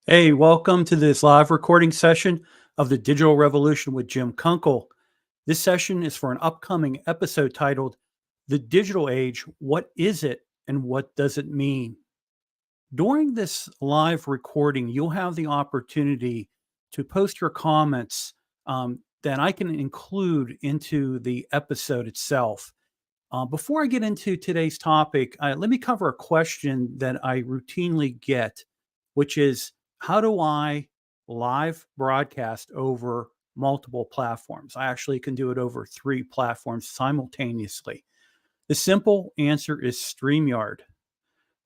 Hey, welcome to this live recording session of the Digital Revolution with Jim Kunkel. This session is for an upcoming episode titled The Digital Age, What Is It and What Does It Mean? During this live recording, you'll have the opportunity to post your comments that I can include into the episode itself. Before I get into today's topic, let me cover a question that I routinely get, which is how do I live broadcast over multiple platforms? I actually can do it over three platforms simultaneously. The simple answer is StreamYard.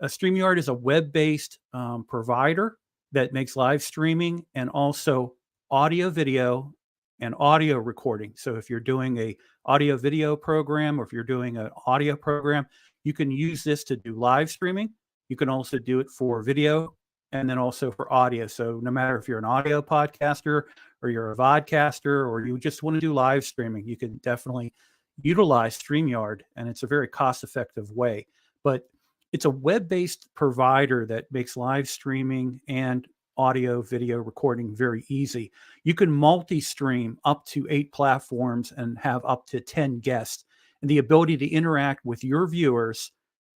StreamYard is a web-based provider that makes live streaming and also audio, video, and audio recording. So if you're doing a audio video program or if you're doing an audio program, you can use this to do live streaming. You can also do it for video and then also for audio. So no matter if you're an audio podcaster or you're a vodcaster or you just want to do live streaming, you can definitely utilize StreamYard, and it's a very cost-effective way. But it's a web-based provider that makes live streaming and audio video recording very easy. You can multi-stream up to 8 platforms and have up to 10 guests, and the ability to interact with your viewers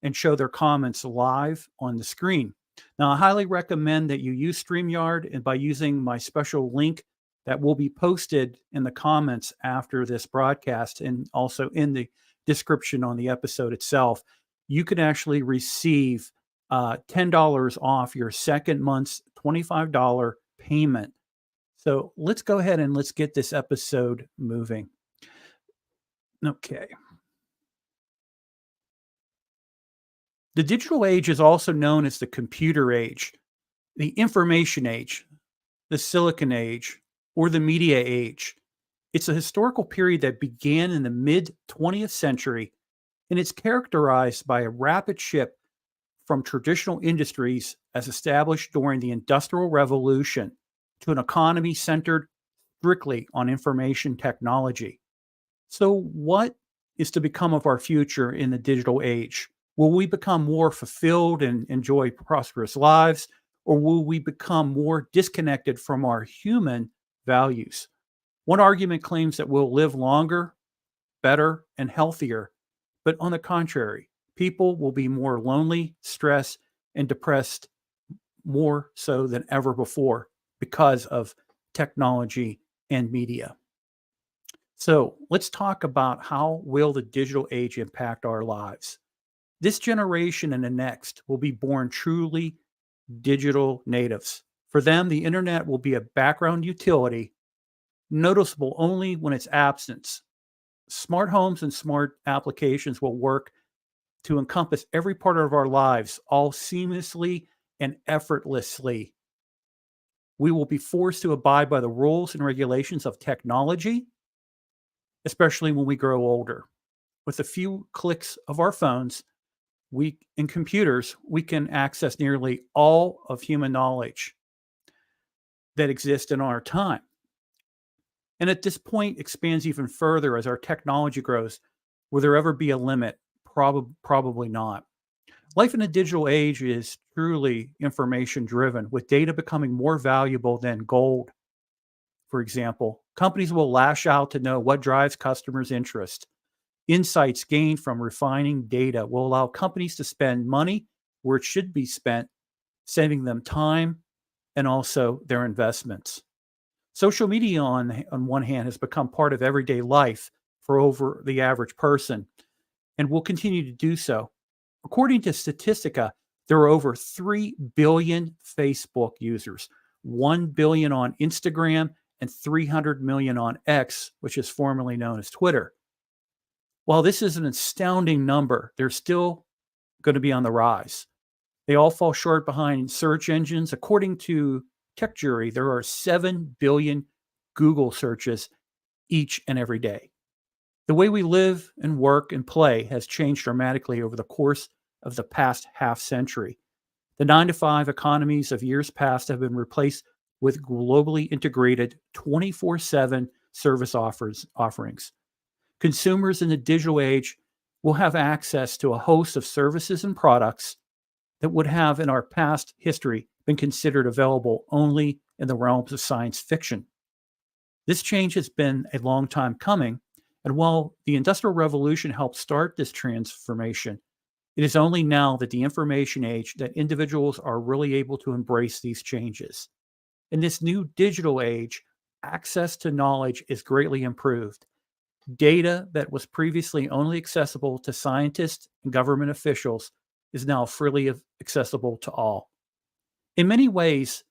and show their comments live on the screen. Now, I highly recommend that you use StreamYard, and by using my special link that will be posted in the comments after this broadcast and also in the description on the episode itself, you can actually receive $10 off your second month's $25 payment. So let's go ahead and let's get this episode moving. Okay. The digital age is also known as the computer age, the information age, the silicon age, or the media age. It's a historical period that began in the mid 20th century, and it's characterized by a rapid shift from traditional industries as established during the Industrial Revolution to an economy centered strictly on information technology. So, what is to become of our future in the digital age? Will we become more fulfilled and enjoy prosperous lives, or will we become more disconnected from our human values? One argument claims that we'll live longer, better, and healthier, but on the contrary, people will be more lonely, stressed, and depressed more so than ever before because of technology and media. So let's talk about how will the digital age impact our lives. This generation and the next will be born truly digital natives. For them, the internet will be a background utility, noticeable only when it's absent. Smart homes and smart applications will work to encompass every part of our lives, all seamlessly and effortlessly. We will be forced to abide by the rules and regulations of technology, especially when we grow older. With a few clicks of our phones, in computers, we can access nearly all of human knowledge that exists in our time. And at this point, expands even further as our technology grows. Will there ever be a limit? Probably not. Life in the digital age is truly information driven, with data becoming more valuable than gold. For example, companies will lash out to know what drives customers' interest. Insights gained from refining data will allow companies to spend money where it should be spent, saving them time and also their investments. Social media, on one hand, has become part of everyday life for over the average person and will continue to do so. According to Statistica, there are over 3 billion Facebook users, 1 billion on Instagram, and 300 million on X, which is formerly known as Twitter. While this is an astounding number, they're still going to be on the rise. They all fall short behind search engines. According to TechJury, there are 7 billion Google searches each and every day. The way we live and work and play has changed dramatically over the course of the past half century. The 9-to-5 economies of years past have been replaced with globally integrated 24/7 service offerings. Consumers in the digital age will have access to a host of services and products that would have in our past history been considered available only in the realms of science fiction. This change has been a long time coming, and while the Industrial Revolution helped start this transformation, it is only now that the information age that individuals are really able to embrace these changes. In this new digital age, access to knowledge is greatly improved. Data that was previously only accessible to scientists and government officials is now freely accessible to all. In many ways,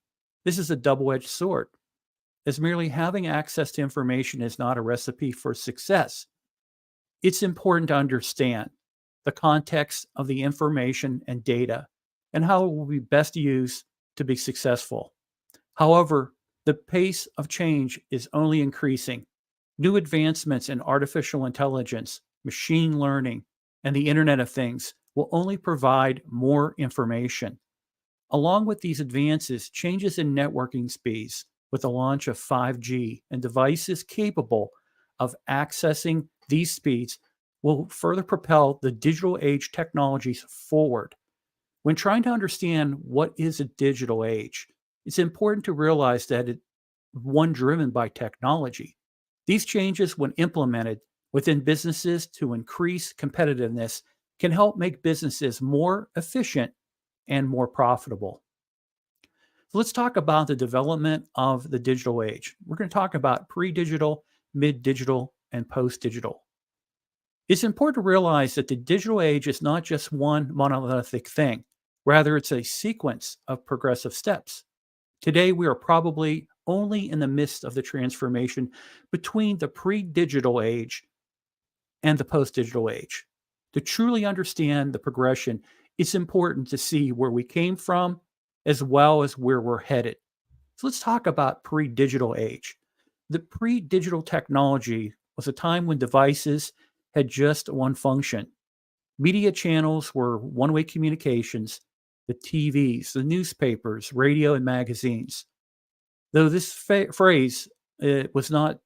this is a double edged sword, as merely having access to information is not a recipe for success. It's important to understand the context of the information and data and how it will be best used to be successful. However, the pace of change is only increasing. New advancements in artificial intelligence, machine learning, and the Internet of Things will only provide more information. Along with these advances, changes in networking speeds with the launch of 5G and devices capable of accessing these speeds will further propel the digital age technologies forward. When trying to understand what is a digital age, it's important to realize that it's one driven by technology. These changes, when implemented within businesses to increase competitiveness, can help make businesses more efficient and more profitable. So let's talk about the development of the digital age. We're going to talk about pre-digital, mid-digital, and post-digital. It's important to realize that the digital age is not just one monolithic thing. Rather, it's a sequence of progressive steps. Today, we are probably only in the midst of the transformation between the pre-digital age and the post-digital age. To truly understand the progression, it's important to see where we came from as well as where we're headed. So let's talk about pre-digital age. The pre-digital technology was a time when devices had just one function. Media channels were one-way communications, the TVs, the newspapers, radio, and magazines. Though this phrase was not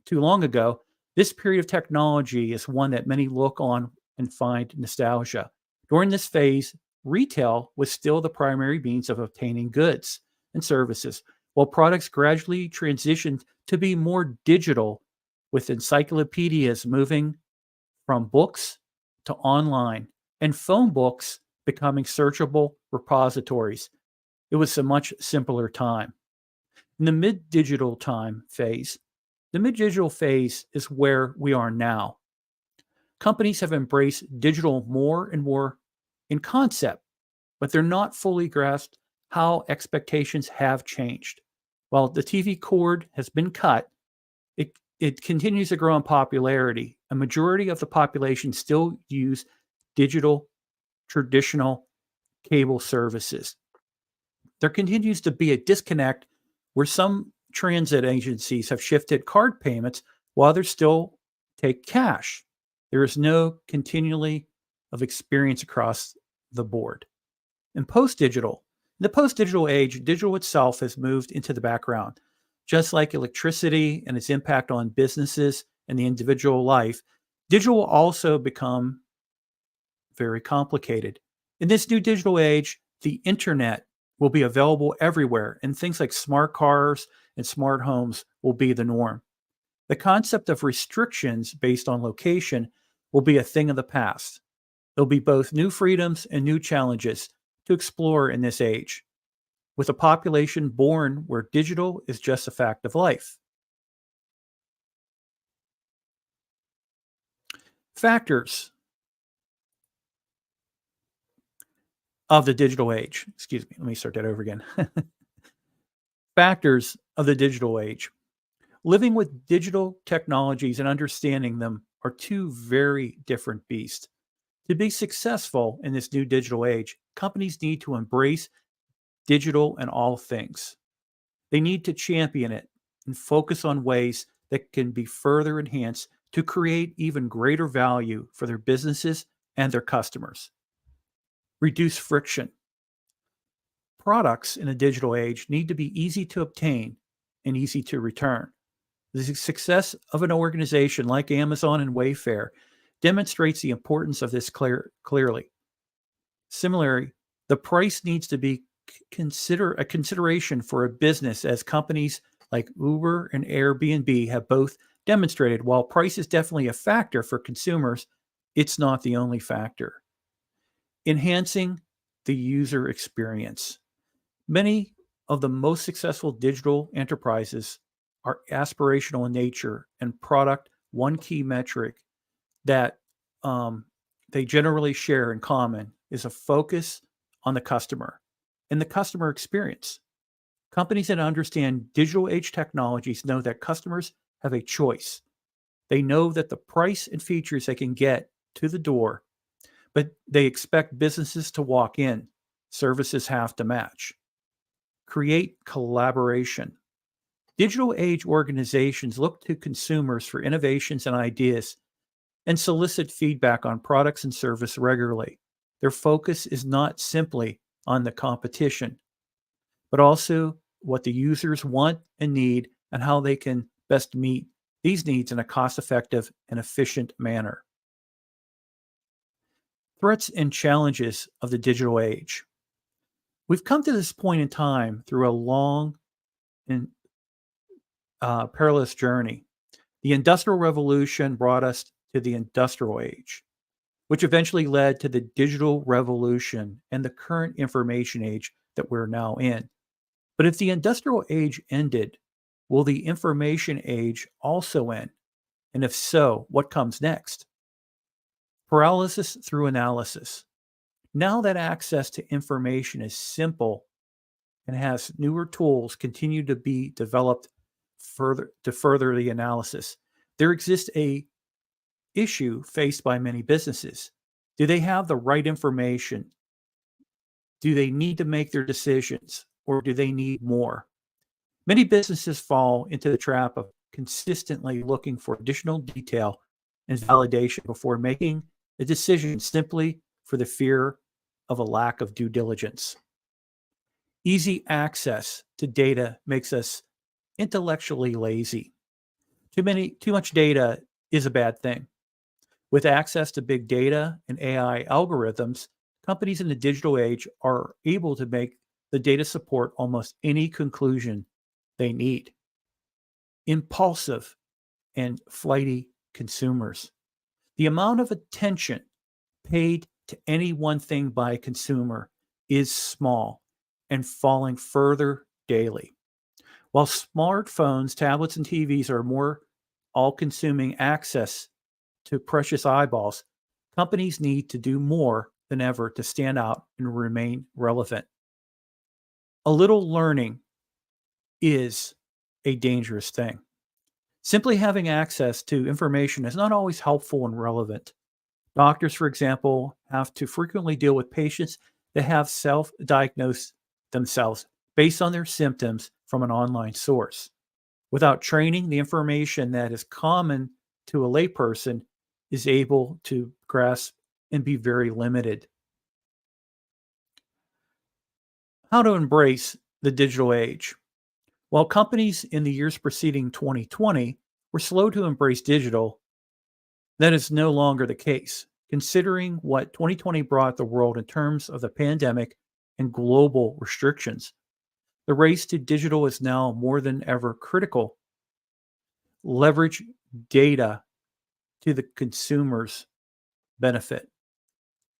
too long ago, this period of technology is one that many look on and find nostalgia. During this phase, retail was still the primary means of obtaining goods and services, while products gradually transitioned to be more digital, with encyclopedias moving from books to online and phone books becoming searchable repositories. It was a much simpler time. In the mid-digital time phase, the mid-digital phase is where we are now. Companies have embraced digital more and more in concept, but they're not fully grasped how expectations have changed. While the TV cord has been cut, it continues to grow in popularity. A majority of the population still use digital, traditional cable services. There continues to be a disconnect where some transit agencies have shifted card payments while others still take cash. There is no continually of experience across the board. In the post-digital age, digital itself has moved into the background. Just like electricity and its impact on businesses and the individual life, digital will also become very complicated. In this new digital age, the internet will be available everywhere, and things like smart cars and smart homes will be the norm. The concept of restrictions based on location will be a thing of the past. There'll be both new freedoms and new challenges to explore in this age, with a population born where digital is just a fact of life. Factors of the digital age. Excuse me, let me start that over again. Factors of the digital age. Living with digital technologies and understanding them are two very different beasts. To be successful in this new digital age, companies need to embrace digital in all things. They need to champion it and focus on ways that can be further enhanced to create even greater value for their businesses and their customers. Reduce friction. Products in a digital age need to be easy to obtain and easy to return. The success of an organization like Amazon and Wayfair demonstrates the importance of this clearly. Similarly, the price needs to be consider a consideration for a business, as companies like Uber and Airbnb have both demonstrated. While price is definitely a factor for consumers, it's not the only factor. Enhancing the user experience. Many of the most successful digital enterprises are aspirational in nature and product. One key metric that they generally share in common is a focus on the customer and the customer experience. Companies that understand digital age technologies know that customers have a choice. They know that the price and features they can get to the door, but they expect businesses to walk in. Services have to match. Create collaboration. Digital age organizations look to consumers for innovations and ideas and solicit feedback on products and service regularly. Their focus is not simply on the competition, but also what the users want and need and how they can best meet these needs in a cost-effective and efficient manner. Threats and challenges of the digital age. We've come to this point in time through a long and perilous journey. The Industrial Revolution brought us to the industrial age, which eventually led to the digital revolution and the current information age that we're now in. But if the industrial age ended, will the information age also end? And if so, what comes next? Paralysis through analysis. Now that access to information is simple and has newer tools continue to be developed to further the analysis, there exists a issue faced by many businesses. Do they have the right information? Do they need to make their decisions, or do they need more? Many businesses fall into the trap of consistently looking for additional detail and validation before making a decision, simply for the fear of a lack of due diligence. Easy access to data makes us intellectually lazy. Too much data is a bad thing. With access to big data and AI algorithms, companies in the digital age are able to make the data support almost any conclusion they need. Impulsive and flighty consumers. The amount of attention paid to any one thing by a consumer is small and falling further daily. While smartphones, tablets, and TVs are more all-consuming access to precious eyeballs, companies need to do more than ever to stand out and remain relevant. A little learning is a dangerous thing. Simply having access to information is not always helpful and relevant. Doctors, for example, have to frequently deal with patients that have self-diagnosed themselves based on their symptoms from an online source. Without training, the information that is common to a layperson is able to grasp and be very limited. How to embrace the digital age. While companies in the years preceding 2020 were slow to embrace digital, that is no longer the case. Considering what 2020 brought the world in terms of the pandemic and global restrictions, the race to digital is now more than ever critical. Leverage data to the consumer's benefit.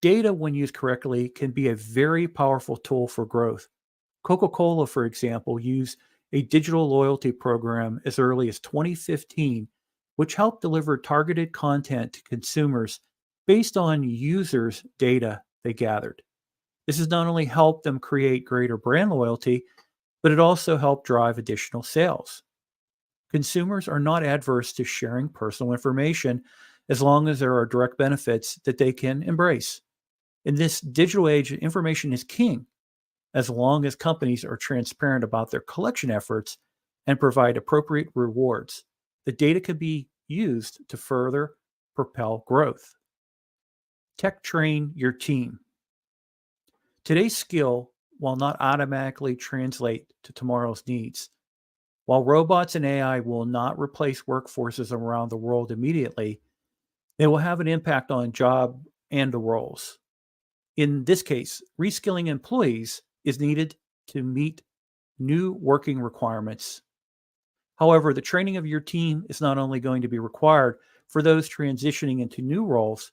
Data, when used correctly, can be a very powerful tool for growth. Coca-Cola, for example, used a digital loyalty program as early as 2015, which helped deliver targeted content to consumers based on users' data they gathered. This has not only helped them create greater brand loyalty, but it also helped drive additional sales. Consumers are not adverse to sharing personal information as long as there are direct benefits that they can embrace. In this digital age, information is king, as long as companies are transparent about their collection efforts and provide appropriate rewards. The data can be used to further propel growth. Tech train your team. Today's skill will not automatically translate to tomorrow's needs. While robots and AI will not replace workforces around the world immediately, they will have an impact on job and the roles. In this case, reskilling employees is needed to meet new working requirements. However, the training of your team is not only going to be required for those transitioning into new roles,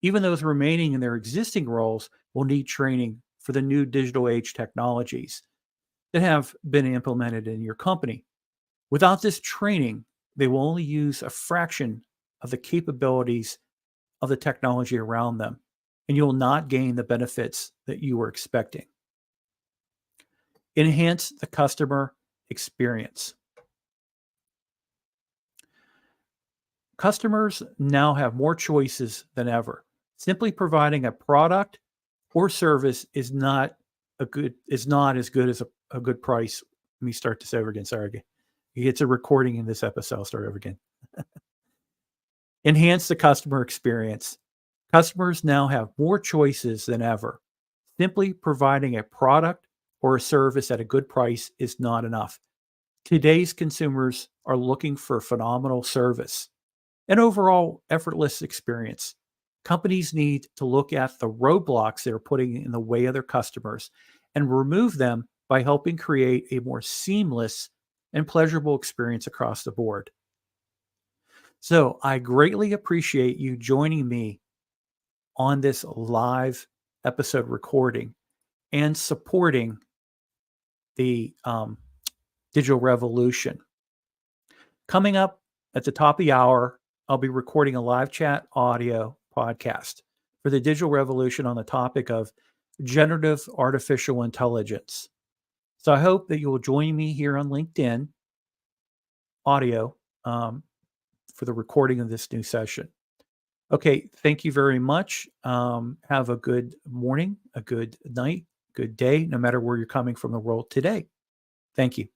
even those remaining in their existing roles will need training for the new digital age technologies that have been implemented in your company. Without this training, they will only use a fraction of the capabilities of the technology around them, and you will not gain the benefits that you were expecting. Enhance the customer experience. Customers now have more choices than ever. Simply providing a product or service is not as good as a good price. Let me start this over again. Sorry. It's a recording in this episode. I'll start over again. Enhance the customer experience. Customers now have more choices than ever. Simply providing a product or a service at a good price is not enough. Today's consumers are looking for phenomenal service and overall effortless experience. Companies need to look at the roadblocks they're putting in the way of their customers and remove them by helping create a more seamless and pleasurable experience across the board. So I greatly appreciate you joining me on this live episode recording and supporting the digital revolution. Coming up at the top of the hour, I'll be recording a live chat audio podcast for the digital revolution on the topic of generative artificial intelligence. So I hope that you will join me here on LinkedIn audio for the recording of this new session. Okay, thank you very much. Have a good morning, a good night, good day, no matter where you're coming from the world today. Thank you.